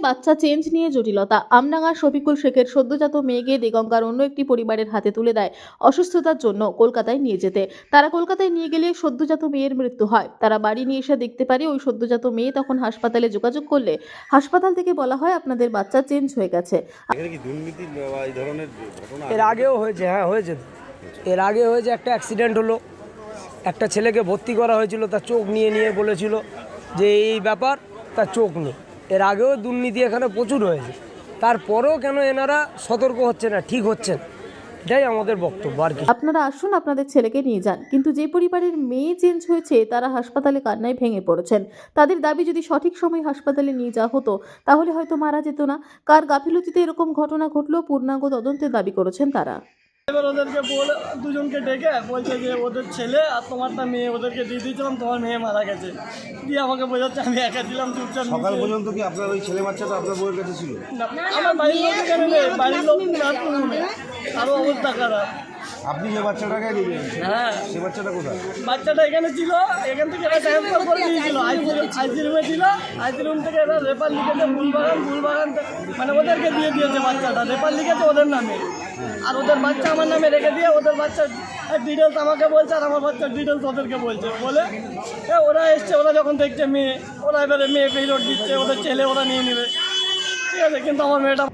বাচ্চা চেঞ্জ নিয়ে জটিলতা। আমডাঙ্গার শফিকুল শেখের সদ্যজাত মেয়েকে দেগঙ্গার অন্য একটি পরিবারের হাতে তুলে দেয় অসুস্থতার জন্য কলকাতায় নিয়ে যেতে। তারা কলকাতায় নিয়ে গেলে সদ্যজাত মেয়ের মৃত্যু হয়। তারা বাড়ি নিয়ে এসে দেখতে পারে ওই সদ্যজাত মেয়ে। তখন হাসপাতালে যোগাযোগ করলে হাসপাতাল থেকে বলা হয় আপনাদের বাচ্চা চেঞ্জ হয়ে গেছে। এখানে কি দুর্নীতি বা এই ধরনের ঘটনা এর আগেও হয়েছে, হ্যাঁ হয়েছে। এর আগে হয়েছে, একটা অ্যাক্সিডেন্ট হলো, একটা ছেলেকে ভর্তি করা হয়েছিল, তার চোখ নিয়ে বলেছিল যে এই ব্যাপার, তার চোখ নেই। এর আগেও দুর্নীতি এখানে প্রচুর হয়েছে, তারপরেও কেন এনারা সতর্ক হচ্ছে না, ঠিক হচ্ছে না, এটাই আমাদের বক্তব্য আর কি। আপনারা আসুন, আপনাদের ছেলেকে নিয়ে যান। কিন্তু যে পরিবারের মেয়ে চেঞ্জ হয়েছে তারা হাসপাতালে কান্নায় ভেঙে পড়েছেন। তাদের দাবি যদি সঠিক সময় হাসপাতালে নিয়ে যাওয়া হতো তাহলে হয়তো মারা যেত না। কার গাফিলতিতে এরকম ঘটনা ঘটলো পূর্ণাঙ্গ তদন্তের দাবি করেছেন তারা। এবার ওদেরকে বলে দুজনকে ডেকে বলছে যে ওদের ছেলে আর তোমারটা মেয়ে, ওদেরকে দিয়ে দিয়েছিলাম, তোমার মেয়ে মারা গেছে। দিয়ে আমাকে বোঝাচ্ছে আমি একা দিলাম চুপচাপ। সকাল পর্যন্ত কি আপনার ওই ছেলে বাচ্চাটা আপনার বউয়ের কাছে ছিল? আমার বাড়ির লোক এখানে নেই, বাড়ির লোক নার্সিংহোমে, আরও অবস্থা খারাপ। আপনি যে বাচ্চাটাকে দিলেন, হ্যাঁ, সে বাচ্চাটা কোথায়? বাচ্চাটা এখানে ছিল, এখান থেকে এরা ট্রান্সফার করে দিয়েছিল, আইসি রুমে ছিল। আইসি রুম থেকে এরা রেফার লিখেছে ফুলবাগান মানে ওদেরকে দিয়ে দিয়েছে বাচ্চাটা, রেফার লিখেছে ওদের নামে, আর ওদের বাচ্চা আমার নামে রেখে দিয়ে ওদের বাচ্চার ডিটেলস আমাকে বলছে, আর আমার বাচ্চার ডিটেলস ওদেরকে বলছে। বলে ওরা এসছে, ওরা যখন দেখছে মেয়ে, ওরা এবারে মেয়ে পেরিয়ড দিচ্ছে, ওদের ছেলে ওরা নিয়ে নেবে, ঠিক আছে। কিন্তু আমার মেয়েটা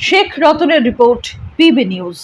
শেখ রতনের রিপোর্ট, পিবি নিউজ।